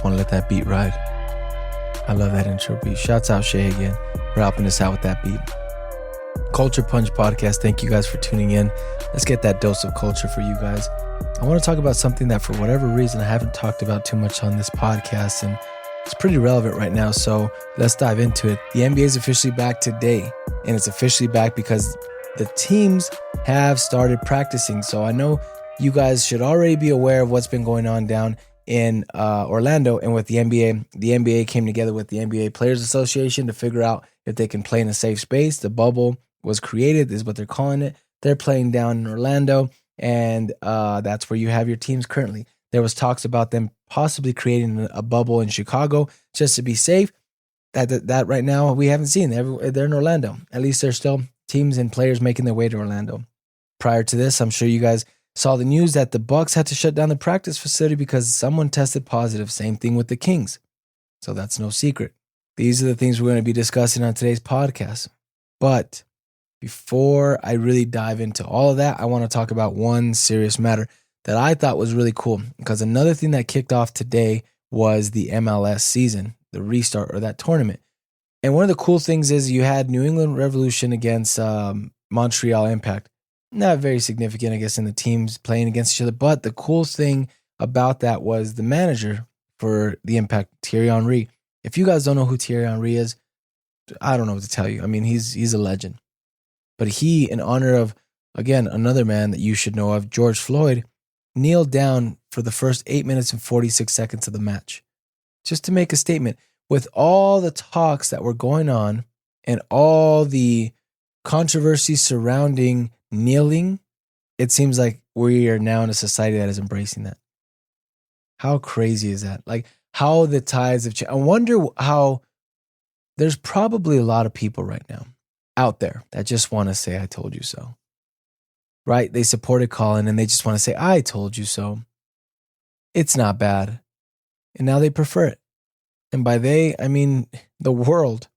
just want to let that beat ride. I love that intro beat. Shouts out Shay again for helping us out with that beat. Culture Punch Podcast. Thank you guys for tuning in. Let's get that dose of culture for you guys. I want to talk about something that for whatever reason I haven't talked about too much on this podcast, and it's pretty relevant right now. So let's dive into it. The NBA is officially back today, and it's officially back because the teams have started practicing. So I know you guys should already be aware of what's been going on down in Orlando and with the NBA. The NBA came together with the NBA Players Association to figure out if they can play in a safe space. The bubble was created, is what they're calling it. They're playing down in Orlando, and that's where you have your teams currently. There was talks about them possibly creating a bubble in Chicago just to be safe. That right now we haven't seen. They're in Orlando. At least there's still teams and players making their way to Orlando. Prior to this, I'm sure you guys saw the news that the Bucks had to shut down the practice facility because someone tested positive. Same thing with the Kings. So that's no secret. These are the things we're going to be discussing on today's podcast. But before I really dive into all of that, I want to talk about one serious matter that I thought was really cool, because another thing that kicked off today was the MLS season, the restart or that tournament. And one of the cool things is you had New England Revolution against Montreal Impact. Not very significant, I guess, in the teams playing against each other. But the cool thing about that was the manager for the Impact, Thierry Henry. If you guys don't know who Thierry Henry is, I don't know what to tell you. I mean, he's a legend. But he, in honor of, again, another man that you should know of, George Floyd, kneeled down for the first 8 minutes and 46 seconds of the match, just to make a statement. With all the talks that were going on and all the controversy surrounding kneeling, it seems like we are now in a society that is embracing that. How crazy is that? Like, how the tides have changed. I wonder how there's probably a lot of people right now out there that just want to say, I told you so. Right? They supported Colin and they just want to say, I told you so. It's not bad. And now they prefer it. And by they, I mean the world.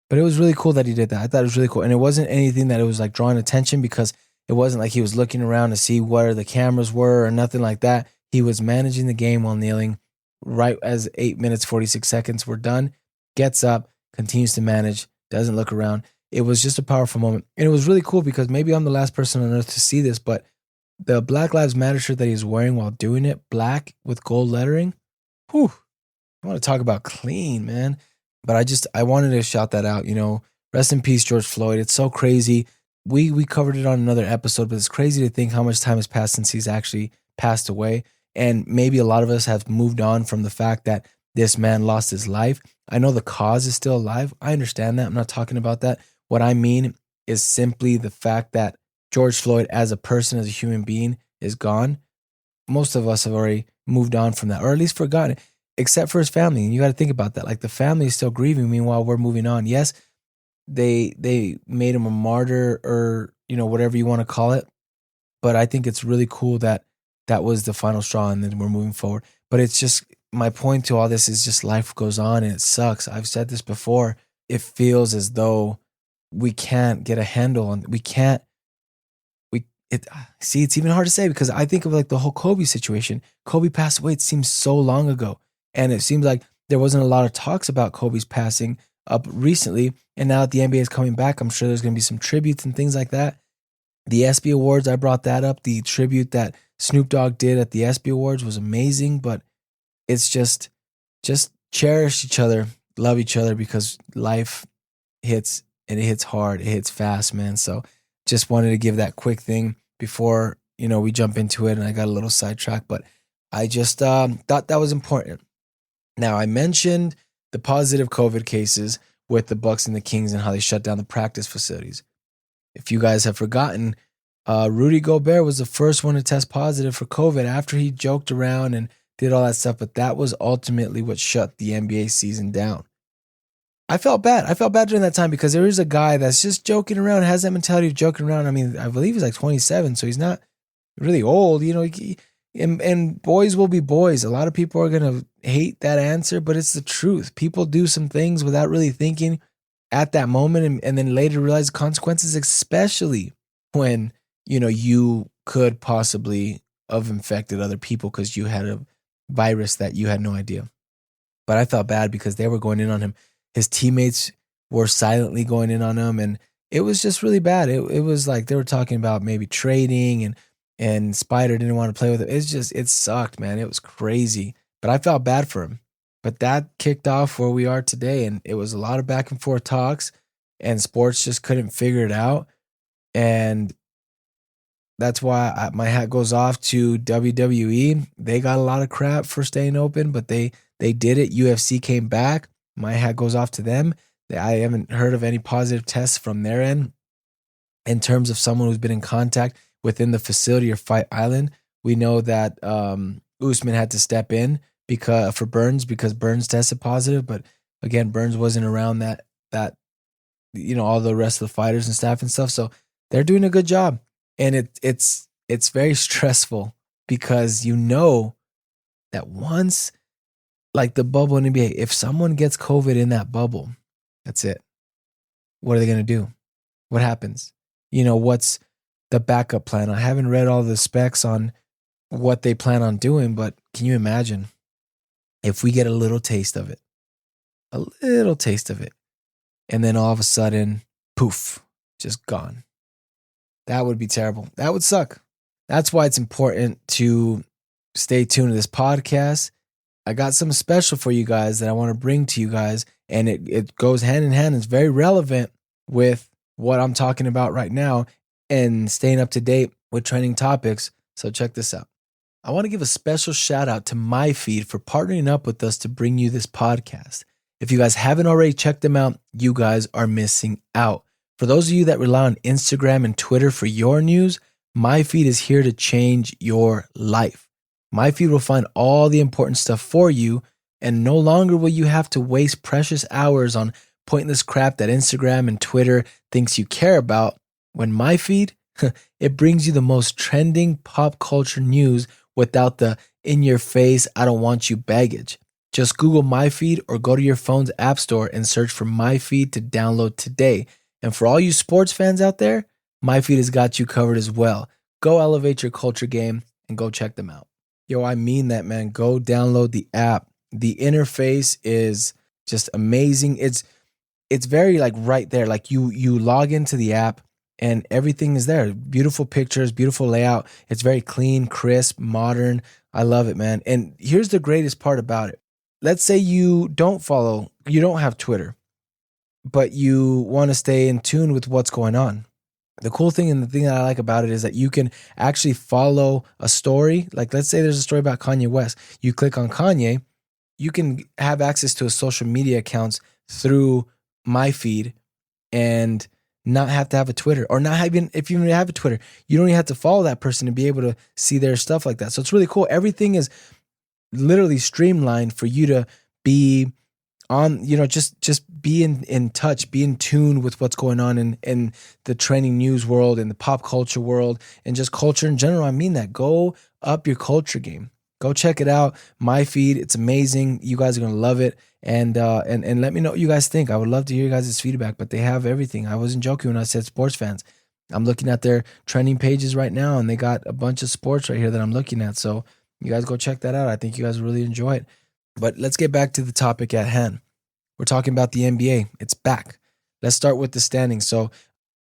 But it was really cool that he did that. I thought it was really cool. And it wasn't anything that it was like drawing attention, because it wasn't like he was looking around to see where the cameras were or nothing like that. He was managing the game while kneeling. Right as 8 minutes, 46 seconds were done, gets up, continues to manage, doesn't look around. It was just a powerful moment. And it was really cool because maybe I'm the last person on earth to see this, but the Black Lives Matter shirt that he's wearing while doing it, black with gold lettering, whew, I want to talk about clean, man. But I wanted to shout that out, rest in peace, George Floyd. It's so crazy. We covered it on another episode, but it's crazy to think how much time has passed since he's actually passed away. And maybe a lot of us have moved on from the fact that this man lost his life. I know the cause is still alive. I understand that. I'm not talking about that. What I mean is simply the fact that George Floyd as a person, as a human being, is gone. Most of us have already moved on from that, or at least forgotten it, except for his family. And you got to think about that. Like, the family is still grieving. Meanwhile, we're moving on. Yes, they made him a martyr, or, whatever you want to call it. But I think it's really cool that that was the final straw and then we're moving forward. But it's just, my point to all this is just life goes on and it sucks. I've said this before. It feels as though we can't get a handle on, it's even hard to say, because I think of like the whole Kobe situation. Kobe passed away. It seems so long ago. And it seems like there wasn't a lot of talks about Kobe's passing up recently. And now that the NBA is coming back, I'm sure there's going to be some tributes and things like that. The ESPY Awards, I brought that up. The tribute that Snoop Dogg did at the ESPY Awards was amazing, but it's just cherish each other, love each other, because life hits, and it hits hard. It hits fast, man. So just wanted to give that quick thing before, we jump into it, and I got a little sidetracked, but I just thought that was important. Now, I mentioned the positive COVID cases with the Bucks and the Kings and how they shut down the practice facilities. If you guys have forgotten, Rudy Gobert was the first one to test positive for COVID after he joked around and did all that stuff, but that was ultimately what shut the NBA season down. I felt bad. I felt bad during that time, because there is a guy that's just joking around, has that mentality of joking around. I mean, I believe he's like 27, so he's not really old, and boys will be boys. A lot of people are going to hate that answer, but it's the truth. People do some things without really thinking at that moment, and then later realize the consequences, especially when, you could possibly have infected other people because you had a virus that you had no idea. But I felt bad because they were going in on him. His teammates were silently going in on him, and it was just really bad. It was like they were talking about maybe trading, and Spider didn't want to play with it. It sucked, man. It was crazy. But I felt bad for him. But that kicked off where we are today, and it was a lot of back and forth talks, and sports just couldn't figure it out. And that's why my hat goes off to WWE. They got a lot of crap for staying open, but they did it. UFC came back. My hat goes off to them. I haven't heard of any positive tests from their end in terms of someone who's been in contact within the facility or Fight Island. We know that Usman had to step in for Burns because Burns tested positive, but again, Burns wasn't around that all the rest of the fighters and staff and stuff. So they're doing a good job, and it's very stressful because that once, like the bubble in NBA, if someone gets COVID in that bubble, that's it. What are they going to do? What happens? What's the backup plan? I haven't read all the specs on what they plan on doing, but can you imagine if we get a little taste of it, and then all of a sudden, poof, just gone? That would be terrible. That would suck. That's why it's important to stay tuned to this podcast. I got something special for you guys that I want to bring to you guys, and it goes hand in hand. It's very relevant with what I'm talking about right now and staying up to date with trending topics. So check this out. I want to give a special shout out to MyFeed for partnering up with us to bring you this podcast. If you guys haven't already checked them out, you guys are missing out. For those of you that rely on Instagram and Twitter for your news, MyFeed is here to change your life. MyFeed will find all the important stuff for you, and no longer will you have to waste precious hours on pointless crap that Instagram and Twitter thinks you care about. When MyFeed, it brings you the most trending pop culture news without the in-your-face, I don't want you baggage. Just Google MyFeed or go to your phone's app store and search for MyFeed to download today. And for all you sports fans out there, MyFeed has got you covered as well. Go elevate your culture game and go check them out. Yo, I mean that, man. Go download the app. The interface is just amazing. It's very like right there. Like you log into the app and everything is there. Beautiful pictures, beautiful layout. It's very clean, crisp, modern. I love it, man. And here's the greatest part about it. Let's say you don't have Twitter, but you want to stay in tune with what's going on. The cool thing and the thing that I like about it is that you can actually follow a story. Like let's say there's a story about Kanye West. You click on Kanye, you can have access to his social media accounts through MyFeed and not have to have a Twitter, or not having, if you even have a Twitter, you don't even have to follow that person to be able to see their stuff like that. So it's really cool. Everything is literally streamlined for you to be on, just be in touch, be in tune with what's going on in the trending news world, in the pop culture world, and just culture in general. I mean that. Go up your culture game. Go check it out. MyFeed, it's amazing. You guys are gonna love it. And let me know what you guys think. I would love to hear you guys' feedback, but they have everything. I wasn't joking when I said sports fans. I'm looking at their trending pages right now, and they got a bunch of sports right here that I'm looking at. So you guys go check that out. I think you guys will really enjoy it. But let's get back to the topic at hand. We're talking about the NBA. It's back. Let's start with the standings. So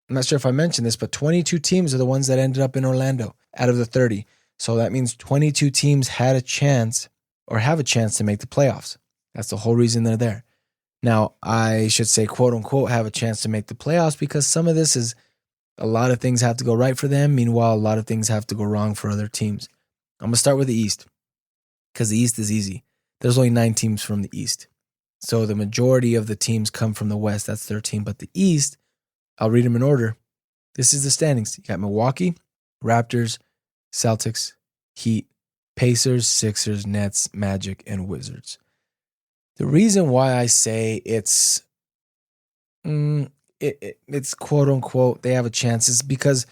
I'm not sure if I mentioned this, but 22 teams are the ones that ended up in Orlando out of the 30. So that means 22 teams had a chance or have a chance to make the playoffs. That's the whole reason they're there. Now, I should say, quote unquote, have a chance to make the playoffs because some of this is a lot of things have to go right for them. Meanwhile, a lot of things have to go wrong for other teams. I'm going to start with the East because the East is easy. There's only 9 teams from the East. So the majority of the teams come from the West. That's 13. But the East, I'll read them in order. This is the standings. You got Milwaukee, Raptors, Celtics, Heat, Pacers, Sixers, Nets, Magic, and Wizards. The reason why I say it's quote unquote they have a chance is because,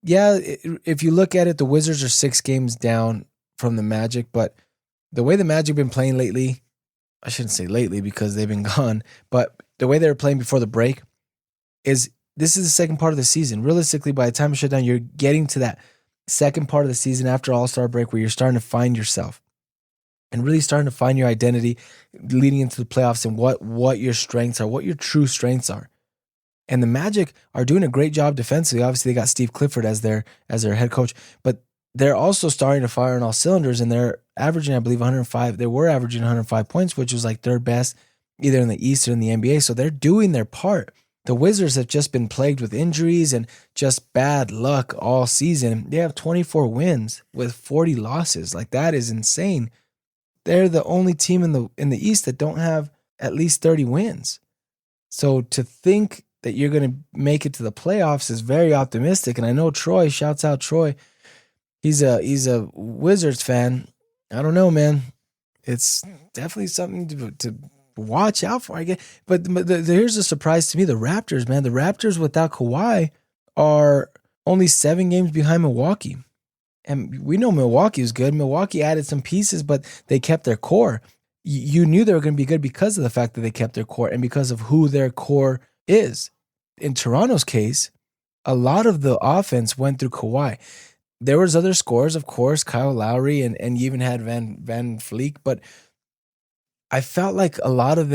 if you look at it, the Wizards are 6 games down from the Magic, but the way the Magic been playing lately, I shouldn't say lately because they've been gone, but the way they were playing before the break is this is the second part of the season. Realistically, by the time you shut down, you're getting to that second part of the season after All-Star break where you're starting to find yourself. and really starting to find your identity leading into the playoffs and what your strengths are, what your true strengths are. And the Magic are doing a great job defensively. Obviously, they got Steve Clifford as their head coach, but they're also starting to fire on all cylinders, and they're averaging, I believe, 105. They were averaging 105 points, which was like third best either in the East or in the NBA. So they're doing their part. The Wizards have just been plagued with injuries and just bad luck all season. They have 24 wins with 40 losses. Like, that is insane. They're the only team in the East that don't have at least 30 wins. So to think that you're going to make it to the playoffs is very optimistic. And I know Troy, shouts out Troy. He's a Wizards fan. I don't know, man. It's definitely something to watch out for, I guess. But here's a surprise to me. The Raptors, man. The Raptors without Kawhi are only 7 games behind Milwaukee. And we know Milwaukee was good. Milwaukee added some pieces, but they kept their core. You knew they were going to be good because of the fact that they kept their core and because of who their core is. In Toronto's case, a lot of the offense went through Kawhi. There was other scorers, of course, Kyle Lowry, and you even had Van Fleek, but I felt like a lot of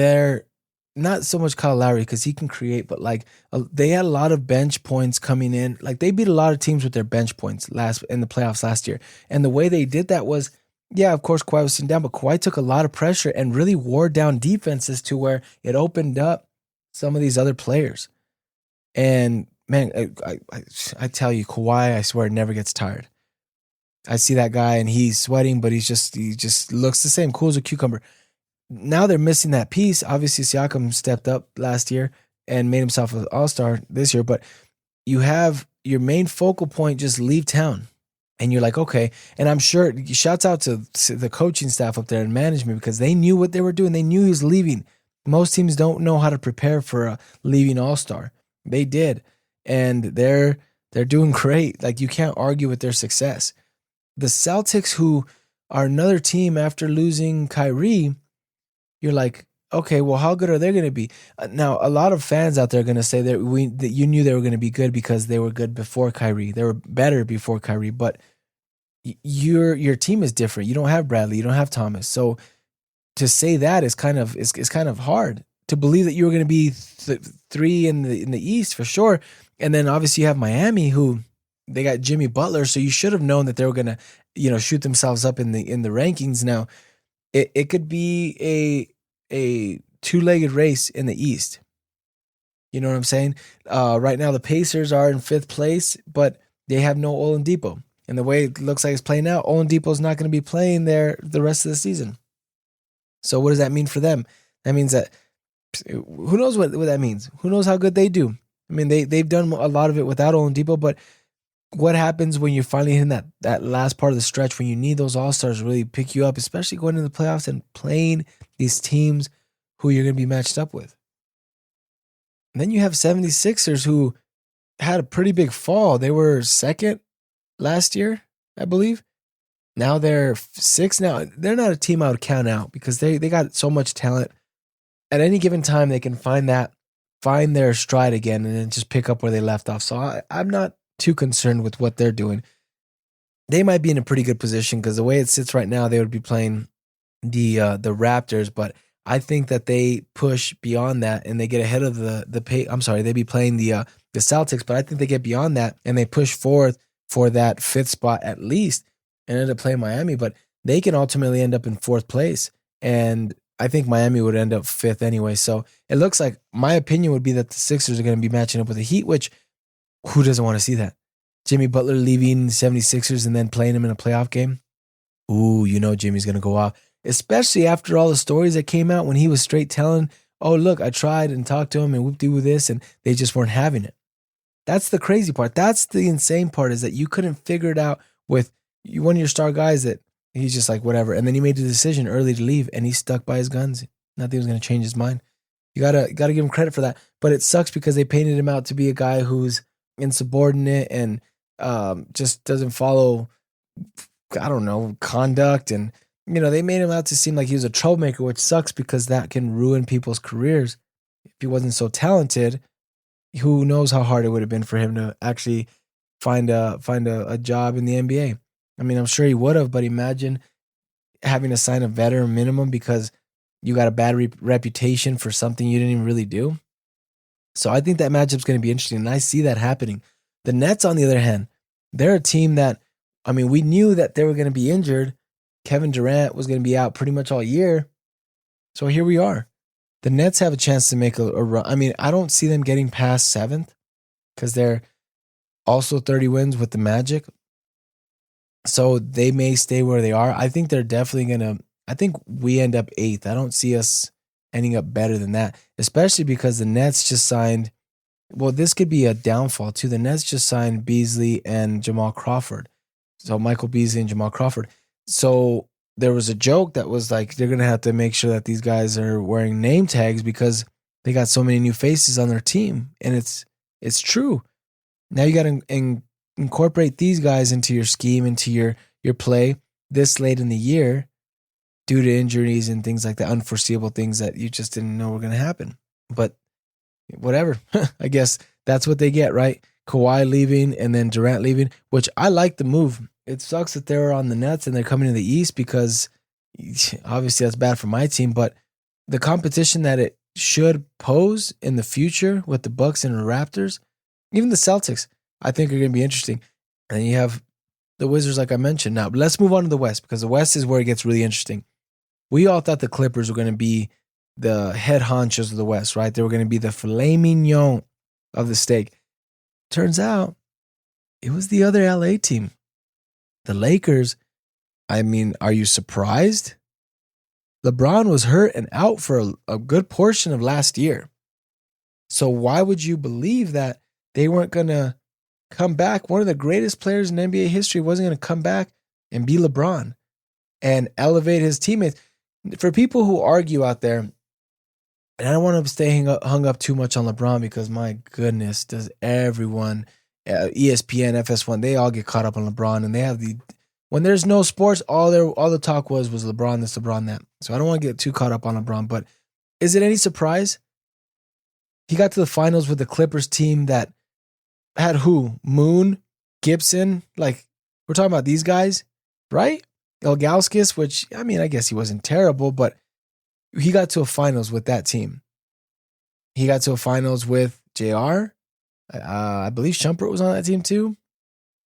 not so much Kyle Lowry because he can create, but like they had a lot of bench points coming in. Like, they beat a lot of teams with their bench points in the playoffs last year. And the way they did that was, yeah, of course, Kawhi was sitting down, but Kawhi took a lot of pressure and really wore down defenses to where it opened up some of these other players. And man, I tell you, Kawhi, I swear, never gets tired. I see that guy and he's sweating, but he just looks the same, cool as a cucumber. Now they're missing that piece. Obviously, Siakam stepped up last year and made himself an all-star this year, but you have your main focal point just leave town. And you're like, okay. And I'm sure, shouts out to the coaching staff up there and management because they knew what they were doing. They knew he was leaving. Most teams don't know how to prepare for a leaving all-star. They did. And they're doing great. Like, you can't argue with their success. The Celtics, who are another team after losing Kyrie, you're like, okay, well, how good are they going to be? Now, a lot of fans out there are going to say that you knew they were going to be good because they were good before Kyrie. They were better before Kyrie, but your team is different. You don't have Bradley, you don't have Thomas. So to say that is kind of hard. To believe that you were going to be 3 in the East for sure, and then obviously you have Miami, who they got Jimmy Butler, so you should have known that they were going to shoot themselves up in the rankings. Now, it could be a 2-legged race in the East. You know what I'm saying? Right now, the Pacers are in 5th place, but they have no Oladipo. And the way it looks like it's playing out, Oladipo is not going to be playing there the rest of the season. So what does that mean for them? That means that who knows what that means? Who knows how good they do? I mean, they've done a lot of it without Oladipo, but what happens when you're finally hitting that last part of the stretch when you need those all-stars to really pick you up, especially going into the playoffs and playing these teams who you're going to be matched up with? And then you have 76ers, who had a pretty big fall. They were 2nd last year, I believe. Now they're 6th. Now, they're not a team I would count out because they got so much talent. At any given time, they can find their stride again and then just pick up where they left off. So I'm not too concerned with what they're doing. They might be in a pretty good position because the way it sits right now, they would be playing the Raptors, but I think that they push beyond that and they get ahead of they'd be playing the Celtics, but I think they get beyond that and they push forth for that 5th spot at least and end up playing Miami, but they can ultimately end up in 4th place. And I think Miami would end up 5th anyway. So it looks like my opinion would be that the Sixers are going to be matching up with the Heat, which who doesn't want to see that? Jimmy Butler leaving 76ers and then playing him in a playoff game. Ooh, Jimmy's going to go off, especially after all the stories that came out when he was straight telling, oh, look, I tried and talked to him and whoop-de-woo this, and they just weren't having it. That's the crazy part. That's the insane part, is that you couldn't figure it out with one of your star guys that he's just like, whatever. And then he made the decision early to leave and he stuck by his guns. Nothing was going to change his mind. You gotta give him credit for that. But it sucks because they painted him out to be a guy who's insubordinate and just doesn't follow, I don't know, conduct. And, they made him out to seem like he was a troublemaker, which sucks because that can ruin people's careers. If he wasn't so talented, who knows how hard it would have been for him to actually find a job in the NBA. I mean, I'm sure he would have, but imagine having to sign a veteran minimum because you got a bad reputation for something you didn't even really do. So I think that matchup's going to be interesting, and I see that happening. The Nets, on the other hand, they're a team that, I mean, we knew that they were going to be injured. Kevin Durant was going to be out pretty much all year. So here we are. The Nets have a chance to make a run. I mean, I don't see them getting past 7th because they're also 30 wins with the Magic. So they may stay where they are. I think they're definitely going to, I think we end up 8th. I don't see us ending up better than that, especially because the Nets just signed, well, this could be a downfall too. The Nets just signed Beasley and Jamal Crawford. So Michael Beasley and Jamal Crawford. So there was a joke that was like, they're going to have to make sure that these guys are wearing name tags because they got so many new faces on their team. And it's true. Now you got to incorporate these guys into your scheme, into your play this late in the year due to injuries and things like that, unforeseeable things that you just didn't know were going to happen. But whatever, I guess that's what they get, right? Kawhi leaving and then Durant leaving, which I like the move. It sucks that they're on the Nets and they're coming to the East because obviously that's bad for my team, but the competition that it should pose in the future with the Bucks and the Raptors, even the Celtics, I think are going to be interesting. And you have the Wizards, like I mentioned. Now, let's move on to the West because the West is where it gets really interesting. We all thought the Clippers were going to be the head honchos of the West, right? They were going to be the filet mignon of the steak. Turns out it was the other LA team. The Lakers, I mean, are you surprised? LeBron was hurt and out for a good portion of last year. So why would you believe that they weren't going to come back? One of the greatest players in NBA history wasn't going to come back and be LeBron and elevate his teammates. For people who argue out there, and I don't want to stay hung up too much on LeBron because my goodness, does everyone, ESPN, FS1, they all get caught up on LeBron, and they have when there's no sports, all the talk was LeBron this, LeBron that. So I don't want to get too caught up on LeBron, but is it any surprise? He got to the finals with the Clippers team that had who? Moon, Gibson, like we're talking about these guys, right? Ilgauskas, which, I mean, I guess he wasn't terrible, but he got to a finals with that team. He got to a finals with JR. I believe Shumpert was on that team too.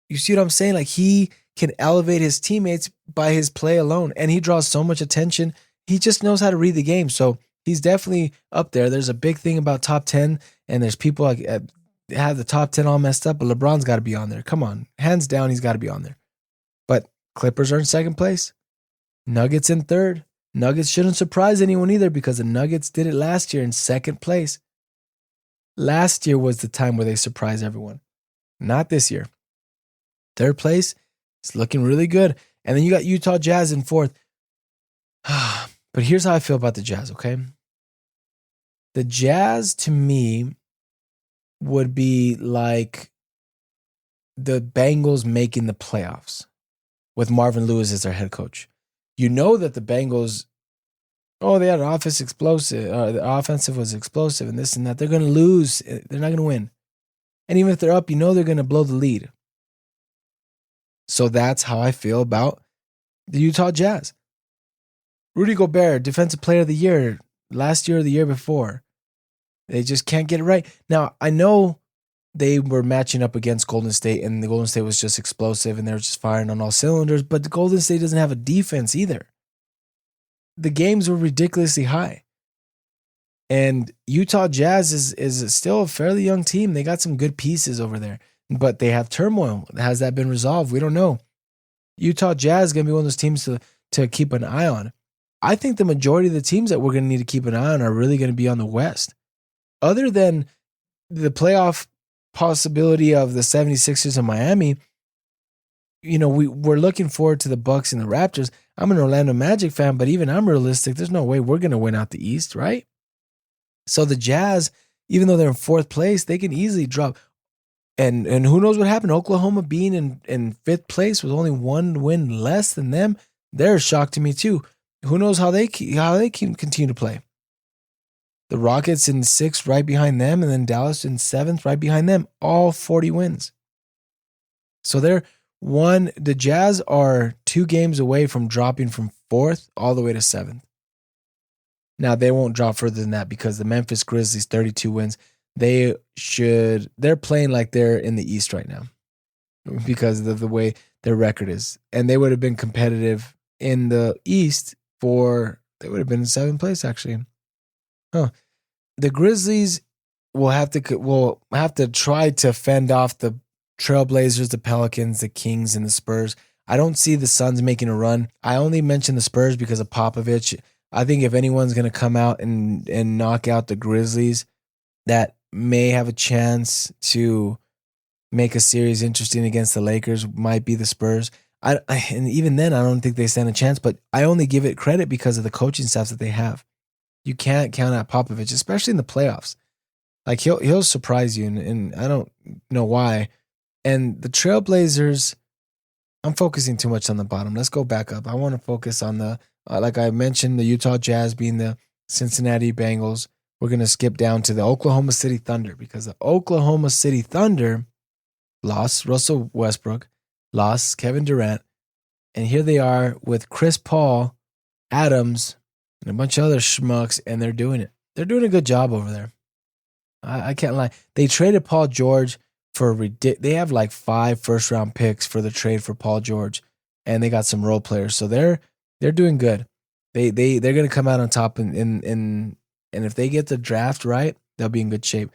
You see what I'm saying? Like he can elevate his teammates by his play alone, and he draws so much attention. He just knows how to read the game. So he's definitely up there. There's a big thing about top 10, and there's people like have the top 10 all messed up, but LeBron's got to be on there. Come on. Hands down, he's got to be on there. But Clippers are in second place. Nuggets in third. Nuggets shouldn't surprise anyone either because the Nuggets did it last year in second place. Last year was the time where they surprised everyone. Not this year. Third place, it's looking really good. And then you got Utah Jazz in fourth. But here's how I feel about the Jazz, okay? The Jazz, to me, would be like the Bengals making the playoffs with Marvin Lewis as their head coach. You know that the Bengals, they had an the offensive was explosive and this and that. They're going to lose. They're not going to win. And even if they're up, they're going to blow the lead. So that's how I feel about the Utah Jazz. Rudy Gobert, Defensive Player of the Year, last year or the year before. They just can't get it right. Now, I know they were matching up against Golden State, and the Golden State was just explosive, and they were just firing on all cylinders, but the Golden State doesn't have a defense either. The games were ridiculously high. And Utah Jazz is still a fairly young team. They got some good pieces over there, but they have turmoil. Has that been resolved? We don't know. Utah Jazz is going to be one of those teams to keep an eye on. I think the majority of the teams that we're going to need to keep an eye on are really going to be on the West. Other than the playoff possibility of the 76ers and Miami, we're looking forward to the Bucks and the Raptors. I'm an Orlando Magic fan, but even I'm realistic. There's no way we're going to win out the East, right? So the Jazz, even though they're in fourth place, they can easily drop. And who knows what happened? Oklahoma being in fifth place with only one win less than them, they're a shock to me too. Who knows how they can continue to play? The Rockets in sixth, right behind them, and then Dallas in seventh, right behind them. All 40 wins. So the Jazz are 2 games away from dropping from 4th all the way to 7th. Now, they won't drop further than that because the Memphis Grizzlies, 32 wins, they're playing like they're in the East right now because of the way their record is. And they would have been competitive in the East they would have been in 7th place, actually. The Grizzlies will have to try to fend off the Trailblazers, the Pelicans, the Kings, and the Spurs. I don't see the Suns making a run. I only mention the Spurs because of Popovich. I think if anyone's going to come out and knock out the Grizzlies that may have a chance to make a series interesting against the Lakers might be the Spurs. And even then, I don't think they stand a chance, but I only give it credit because of the coaching staff that they have. You can't count out Popovich, especially in the playoffs. Like he'll surprise you, and I don't know why. And the Trailblazers, I'm focusing too much on the bottom. Let's go back up. I want to focus on the, like I mentioned, the Utah Jazz being the Cincinnati Bengals. We're going to skip down to the Oklahoma City Thunder because the Oklahoma City Thunder lost Russell Westbrook, lost Kevin Durant, and here they are with Chris Paul, Adams, and a bunch of other schmucks, and they're doing it. They're doing a good job over there. I can't lie. They traded Paul George for they have like 5 first-round picks for the trade for Paul George, and they got some role players, so they're doing good. They're going to come out on top, and if they get the draft right, they'll be in good shape.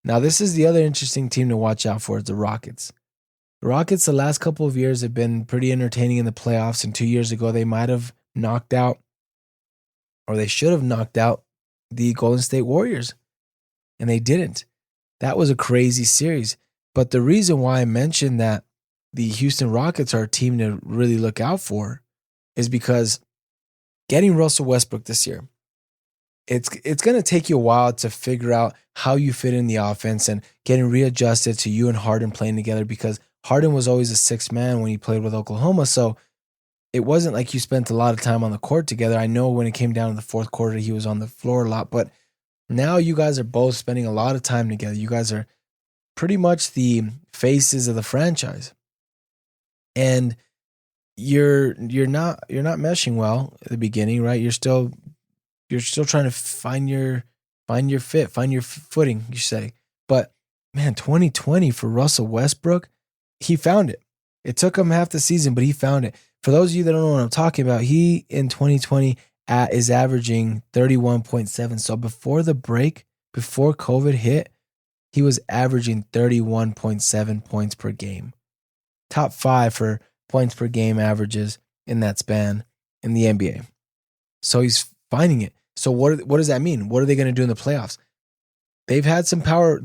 Now, this is the other interesting team to watch out for: is the Rockets. The Rockets, the last couple of years, have been pretty entertaining in the playoffs, and 2 years ago, they might have knocked out, or they should have knocked out, the Golden State Warriors, and they didn't. That was a crazy series. But the reason why I mentioned that the Houston Rockets are a team to really look out for is because getting Russell Westbrook this year, it's going to take you a while to figure out how you fit in the offense and getting readjusted to you and Harden playing together, because Harden was always a sixth man when he played with Oklahoma. So it wasn't like you spent a lot of time on the court together. I know when it came down to the fourth quarter, he was on the floor a lot, but now you guys are both spending a lot of time together. You guys are pretty much the faces of the franchise. And you're not meshing well at the beginning, right? You're still trying to find your footing, you say. But man, 2020 for Russell Westbrook, he found it. It took him half the season, but he found it. For those of you that don't know what I'm talking about, he in 2020 is averaging 31.7. So before the break, before COVID hit, he was averaging 31.7 points per game. Top 5 for points per game averages in that span in the NBA. So he's finding it. So what does that mean? What are they going to do in the playoffs? They've had some power.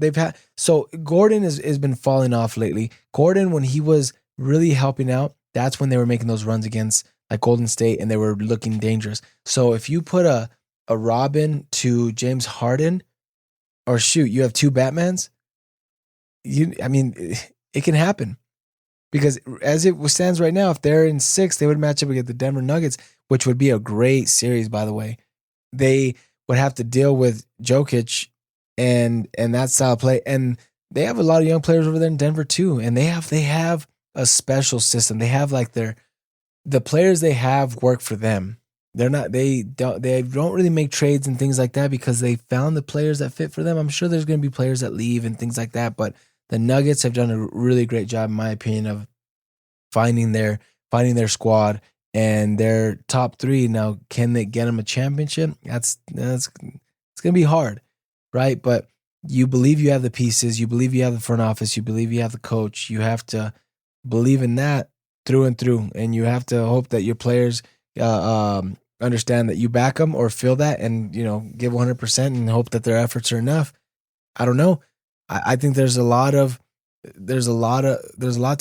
So Gordon has been falling off lately. Gordon, when he was really helping out, that's when they were making those runs against like Golden State, and they were looking dangerous. So if you put a Robin to James Harden, or shoot, you have 2 Batmans, it can happen. Because as it stands right now, if they're in 6, they would match up against the Denver Nuggets, which would be a great series, by the way. They would have to deal with Jokic and that style of play. And they have a lot of young players over there in Denver too. And they have a special system. They have like the players they have work for them. They don't really make trades and things like that because they found the players that fit for them. I'm sure there's going to be players that leave and things like that, but the Nuggets have done a really great job, in my opinion, of finding their squad and their top 3. Now, can they get them a championship? It's going to be hard, right? But you believe you have the pieces, you believe you have the front office, you believe you have the coach. You have to believe in that through and through, and you have to hope that your players understand that you back them or feel that, and give 100% and hope that their efforts are enough. I don't know. I think there's a lot to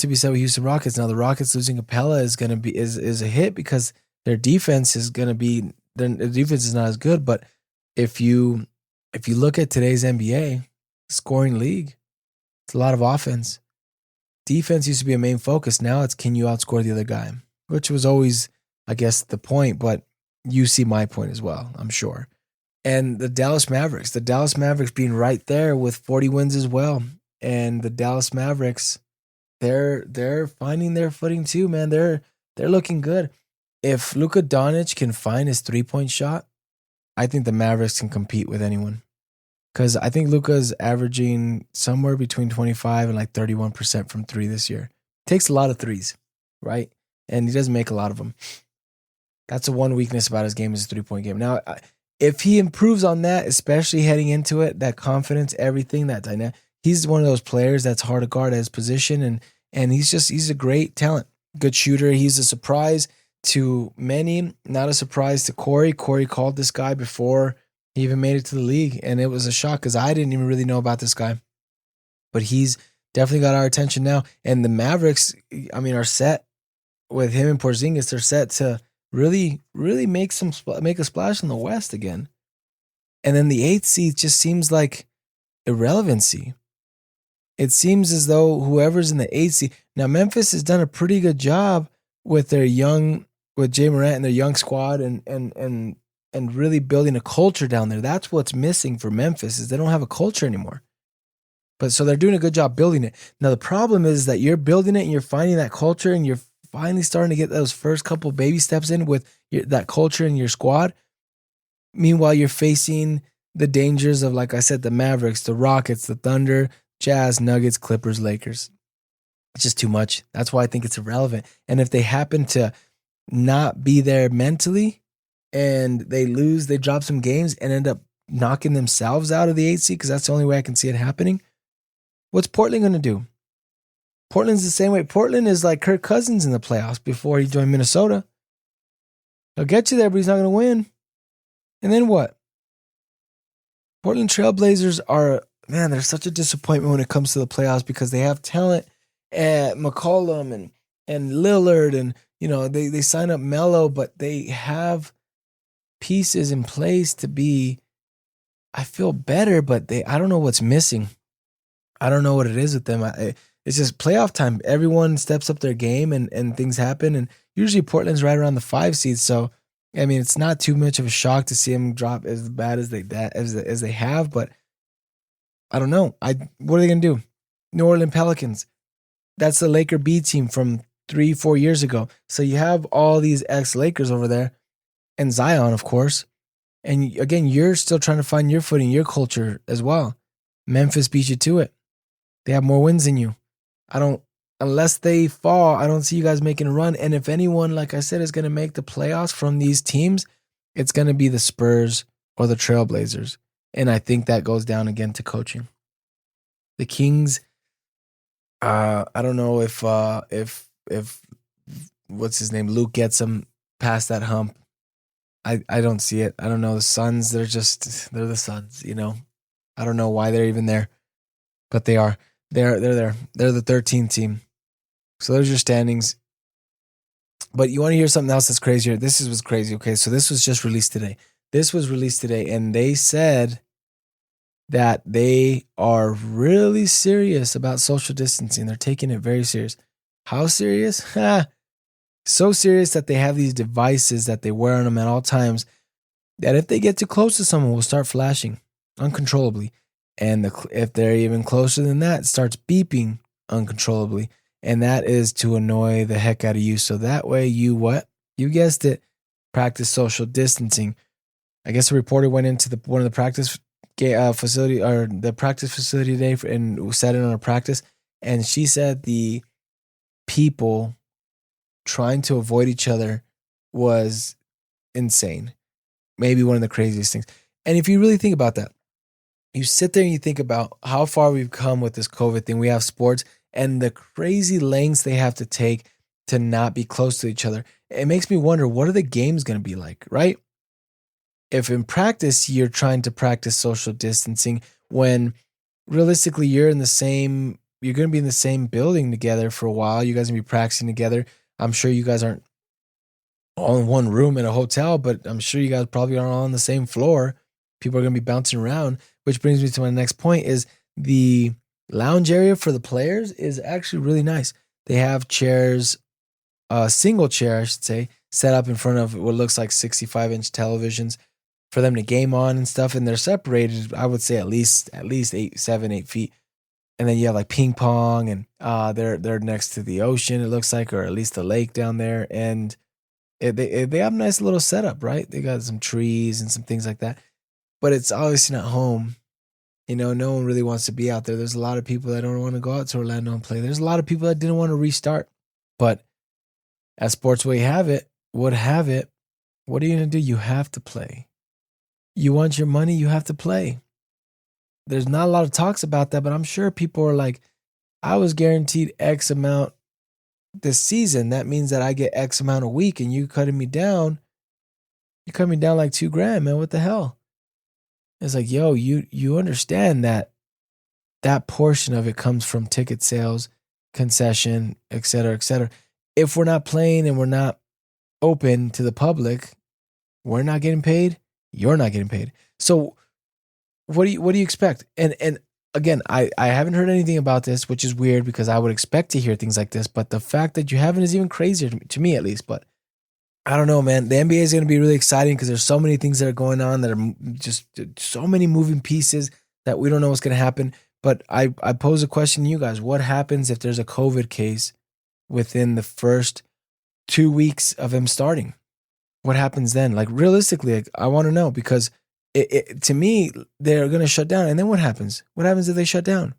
be said with Houston Rockets. Now the Rockets losing Capella is a hit because their defense is going to be, their defense is not as good. But if you look at today's NBA scoring league, it's a lot of offense. Defense used to be a main focus. Now it's, can you outscore the other guy, which was always, I guess, the point. But you see my point as well, I'm sure. And the Dallas Mavericks being right there with 40 wins as well. And the Dallas Mavericks, they're finding their footing too, man. They're looking good. if Luka Doncic can find his 3-point shot, I think the Mavericks can compete with anyone. Because I think Luka's averaging somewhere between 25 and like 31% from three this year. Takes a lot of threes, right? And he doesn't make a lot of them. That's the one weakness about his game is his 3-point game. Now, if he improves on that, especially heading into it, that confidence, everything, that dynamic, he's one of those players that's hard to guard at his position, and he's a great talent. Good shooter. He's a surprise to many, not a surprise to Corey. Corey called this guy before he even made it to the league, and it was a shock because I didn't even really know about this guy. But he's definitely got our attention now. And the Mavericks, I mean, are set with him and Porzingis. They're set to really, really make a splash in the West again. And then the 8th seed just seems like irrelevancy. It seems as though whoever's in the 8th seed. Now, Memphis has done a pretty good job with their with Jay Morant and their young squad and really building a culture down there. That's what's missing for Memphis is they don't have a culture anymore. But so they're doing a good job building it. Now, the problem is that you're building it and you're finding that culture and you're finally starting to get those first couple baby steps in with that culture in your squad. Meanwhile, you're facing the dangers of, like I said, the Mavericks, the Rockets, the Thunder, Jazz, Nuggets, Clippers, Lakers. It's just too much. That's why I think it's irrelevant. And if they happen to not be there mentally and they lose, they drop some games and end up knocking themselves out of the 8th seed, because that's the only way I can see it happening. What's Portland going to do? Portland's the same way. Portland is like Kirk Cousins in the playoffs before he joined Minnesota. He'll get you there, but he's not going to win. And then what? Portland Trailblazers are, man, they're such a disappointment when it comes to the playoffs because they have talent at McCollum and Lillard and, you know, they sign up Melo, but they have pieces in place to be, I feel better, but I don't know what's missing. I don't know what it is with them. It's just playoff time. Everyone steps up their game and things happen. And usually Portland's right around the 5 seed. So, I mean, it's not too much of a shock to see them drop as bad as they have. But I don't know. What are they going to do? New Orleans Pelicans. That's the Laker B team from 3-4 years ago. So you have all these ex-Lakers over there. And Zion, of course. And again, you're still trying to find your footing, your culture as well. Memphis beat you to it. They have more wins than you. Unless they fall, I don't see you guys making a run. And if anyone, like I said, is going to make the playoffs from these teams, it's going to be the Spurs or the Trailblazers. And I think that goes down again to coaching. The Kings, I don't know if what's his name, Luke gets them past that hump. I don't see it. I don't know. The Suns, they're the Suns, you know. I don't know why they're even there, but they are. They're there. They're the 13th team. So there's your standings. But you want to hear something else that's crazier? This was crazy. Okay, so this was just released today. And they said that they are really serious about social distancing. They're taking it very serious. How serious? So serious that they have these devices that they wear on them at all times that if they get too close to someone, will start flashing uncontrollably. And if they're even closer than that, it starts beeping uncontrollably. And that is to annoy the heck out of you. So that way you what? You guessed it, practice social distancing. I guess a reporter went into one of the practice facility or the practice facility today and sat in on a practice. And she said the people trying to avoid each other was insane. Maybe one of the craziest things. And if you really think about that, you sit there and you think about how far we've come with this COVID thing. We have sports and the crazy lengths they have to take to not be close to each other. It makes me wonder, what are the games going to be like, right? If in practice you're trying to practice social distancing when realistically you're going to be in the same building together for a while. You guys are going to be practicing together. I'm sure you guys aren't all in one room in a hotel, but I'm sure you guys probably aren't all on the same floor. People are going to be bouncing around, which brings me to my next point is the lounge area for the players is actually really nice. They have chairs, a single chair, I should say, set up in front of what looks like 65-inch televisions for them to game on and stuff. And they're separated, I would say at least 8 feet. And then you have like ping pong and they're next to the ocean, it looks like, or at least the lake down there. And They have a nice little setup, right? They got some trees and some things like that, but it's obviously not home. No one really wants to be out there. There's a lot of people that don't want to go out to Orlando and play. There's a lot of people that didn't want to restart. But as Sportsway would have it, what are you going to do? You have to play. You want your money, you have to play. There's not a lot of talks about that, but I'm sure people are like, I was guaranteed X amount this season. That means that I get X amount a week, and you cutting me down. You cut me down like $2,000, man. What the hell? It's like, yo, you understand that portion of it comes from ticket sales, concession, et cetera, et cetera. If we're not playing and we're not open to the public, we're not getting paid. You're not getting paid. So what do you expect? And again, I haven't heard anything about this, which is weird because I would expect to hear things like this. But the fact that you haven't is even crazier to me, at least. But I don't know, man. The NBA is going to be really exciting because there's so many things that are going on that are just so many moving pieces that we don't know what's going to happen. But I pose a question to you guys. What happens if there's a COVID case within the first 2 weeks of him starting? What happens then? Like, realistically, I want to know, because to me, they're going to shut down. And then what happens? What happens if they shut down?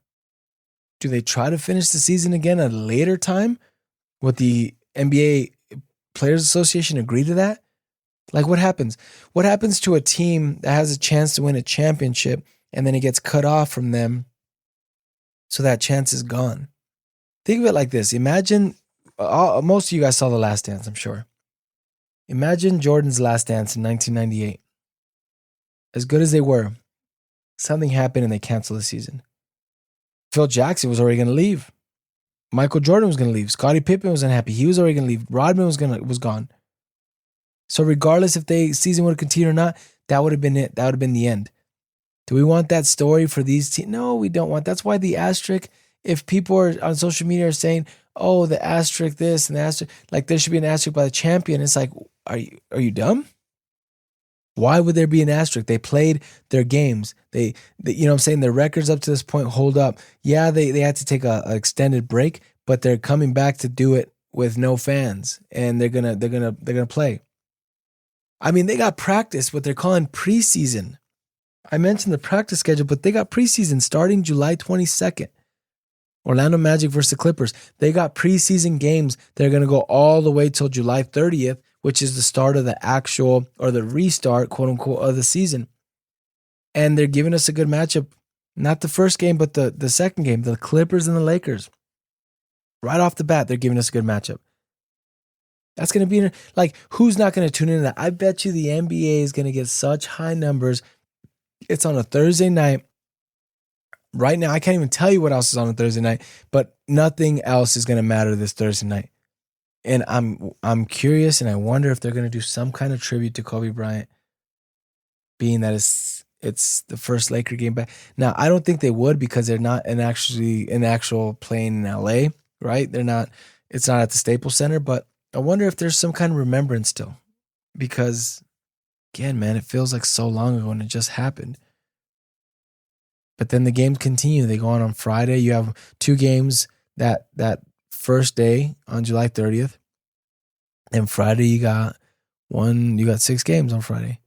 Do they try to finish the season again at a later time? Would the NBA Players Association agree to that? Like, what happens? What happens to a team that has a chance to win a championship and then it gets cut off from them, so that chance is gone? Think of it like this. Imagine, most of you guys saw The Last Dance, I'm sure. Imagine Jordan's Last Dance in 1998. As good as they were, something happened and they canceled the season. Phil Jackson was already going to leave. Michael Jordan was going to leave. Scottie Pippen was unhappy. He was already going to leave. Rodman was gone. So regardless if the season would have continued or not, that would have been it. That would have been the end. Do we want that story for these teams? No, we don't want. That's why the asterisk, if people are on social media are saying, oh, the asterisk this and the asterisk, like there should be an asterisk by the champion. It's like, are you dumb? Why would there be an asterisk? They played their games. They you know what I'm saying? Their records up to this point hold up. Yeah, they had to take a extended break, but they're coming back to do it with no fans, and they're gonna play. I mean, they got practice, what they're calling preseason. I mentioned the practice schedule, but they got preseason starting July 22nd. Orlando Magic versus the Clippers. They got preseason games. They're going to go all the way till July 30th, which is the start of the actual, or the restart, quote unquote, of the season. And they're giving us a good matchup. Not the first game, but the second game, the Clippers and the Lakers. Right off the bat, they're giving us a good matchup. That's going to be, like, who's not going to tune into that? I bet you the NBA is going to get such high numbers. It's on a Thursday night. Right now, I can't even tell you what else is on a Thursday night, but nothing else is going to matter this Thursday night. And I'm curious, and I wonder if they're going to do some kind of tribute to Kobe Bryant, being that it's the first Laker game back. Now, I don't think they would, because they're not an actual playing in LA, right? They're not. It's not at the Staples Center, but I wonder if there's some kind of remembrance still, because again, man, it feels like so long ago and it just happened. But then the games continue. They go on Friday. You have 2 games that first day on July 30th. And Friday you got 6 games on Friday.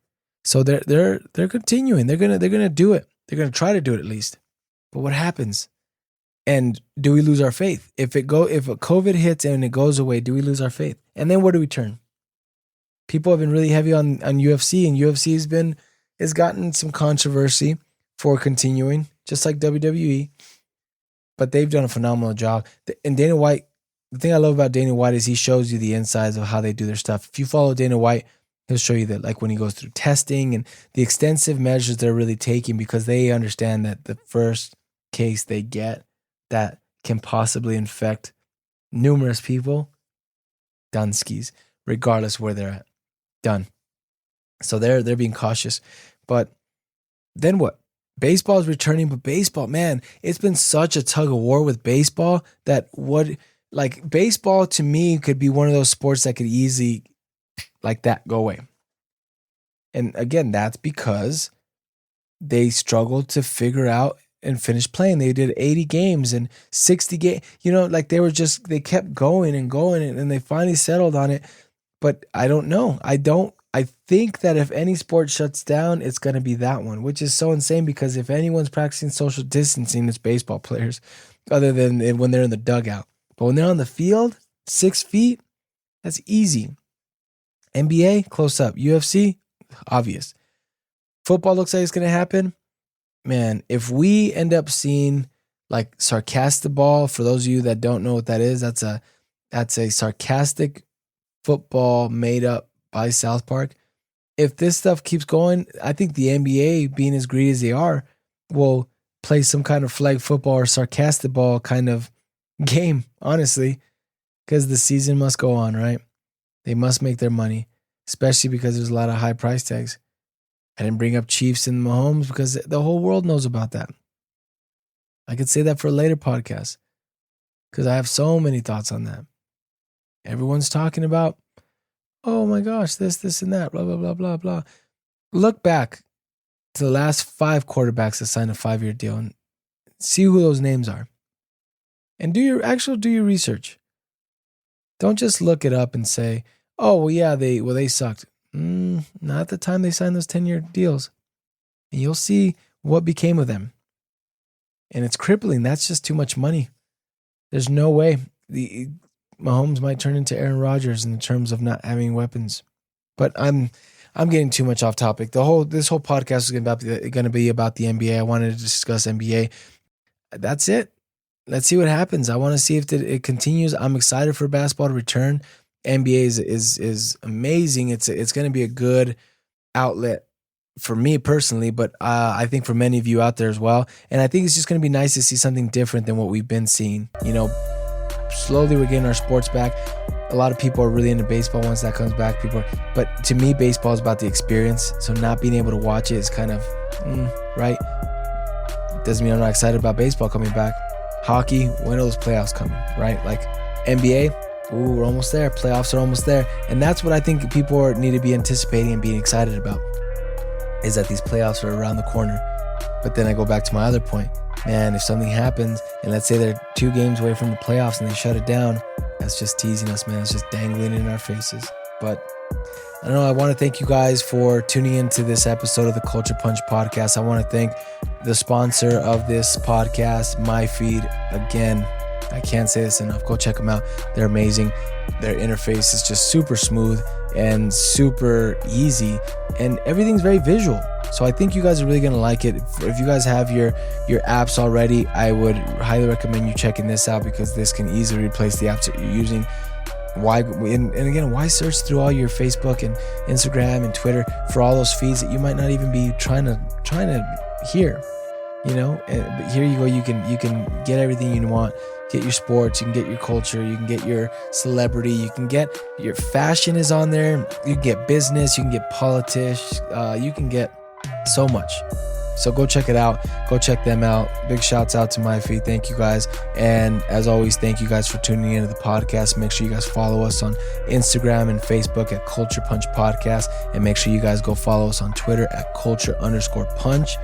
So they're continuing. They're gonna do it. They're gonna try to do it at least. But what happens? And do we lose our faith? If COVID hits and it goes away, do we lose our faith? And then where do we turn? People have been really heavy on UFC, and UFC has gotten some controversy for continuing, just like WWE. But they've done a phenomenal job. And Dana White, the thing I love about Dana White is he shows you the insides of how they do their stuff. If you follow Dana White, he'll show you that, like when he goes through testing and the extensive measures they're really taking, because they understand that the first case they get that can possibly infect numerous people, done skis, regardless where they're at. Done. So they're being cautious. But then what? Baseball is returning, but baseball, man, it's been such a tug of war with baseball that baseball to me could be one of those sports that could easily, like that, go away. And again, that's because they struggled to figure out and finish playing. They did 80 games and 60 games, like they kept going and going, and they finally settled on it. But I don't know. I think that if any sport shuts down, it's going to be that one, which is so insane because if anyone's practicing social distancing, it's baseball players, other than when they're in the dugout. But when they're on the field, 6 feet, that's easy. NBA, close up. UFC, obvious. Football looks like it's going to happen. Man, if we end up seeing like sarcastic ball, for those of you that don't know what that is, that's a sarcastic football made up by South Park. If this stuff keeps going, I think the NBA, being as greedy as they are, will play some kind of flag football or sarcastic ball kind of game, honestly, because the season must go on, right? They must make their money, especially because there's a lot of high price tags. I didn't bring up Chiefs and Mahomes because the whole world knows about that. I could say that for a later podcast because I have so many thoughts on that. Everyone's talking about, oh my gosh, this and that, blah, blah, blah, blah, blah. Look back to the last 5 quarterbacks that signed a 5-year deal and see who those names are. And do your research. Don't just look it up and say, oh, well, yeah, they sucked. Not at the time they signed those 10-year deals. And you'll see what became of them. And it's crippling. That's just too much money. There's no way. Mahomes might turn into Aaron Rodgers in terms of not having weapons. But I'm getting too much off topic. This whole podcast is going to be about the NBA. I wanted to discuss NBA. That's it. Let's see what happens. I want to see if it continues. I'm excited for basketball to return. NBA is amazing. It's going to be a good outlet for me personally, but I think for many of you out there as well. And I think it's just going to be nice to see something different than what we've been seeing. Slowly we're getting our sports back. A lot of people are really into baseball once that comes back. But to me, baseball is about the experience. So not being able to watch it is kind of right. Doesn't mean I'm not excited about baseball coming back. Hockey, when are those playoffs coming? Right? Like NBA, we're almost there. Playoffs are almost there, and that's what I think people need to be anticipating and being excited about. Is that these playoffs are around the corner. But then I go back to my other point. Man, if something happens, and let's say they're 2 games away from the playoffs and they shut it down, that's just teasing us, man. It's just dangling in our faces. But I don't know. I want to thank you guys for tuning into this episode of the Culture Punch podcast. I want to thank the sponsor of this podcast, MyFeed. Again, I can't say this enough. Go check them out. They're amazing. Their interface is just super smooth and super easy, and everything's very visual. So I think you guys are really going to like it. If you guys have your apps already, I would highly recommend you checking this out because this can easily replace the apps that you're using. Why search through all your Facebook and Instagram and Twitter for all those feeds that you might not even be trying to hear? But here you go. You can get everything you want. Get your sports, you can get your culture, you can get your celebrity, you can get your fashion is on there, you can get business, you can get politics, you can get so much. So go check it out. Go check them out. Big shouts out to MyFeed. Thank you guys. And as always, thank you guys for tuning into the podcast. Make sure you guys follow us on Instagram and Facebook at Culture Punch Podcast. And make sure you guys go follow us on Twitter at Culture_Punch.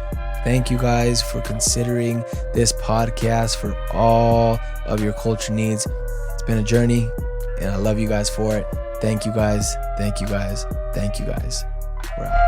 Thank you guys for considering this podcast for all of your culture needs. It's been a journey, and I love you guys for it. Thank you guys. Thank you guys. Thank you guys. We're out.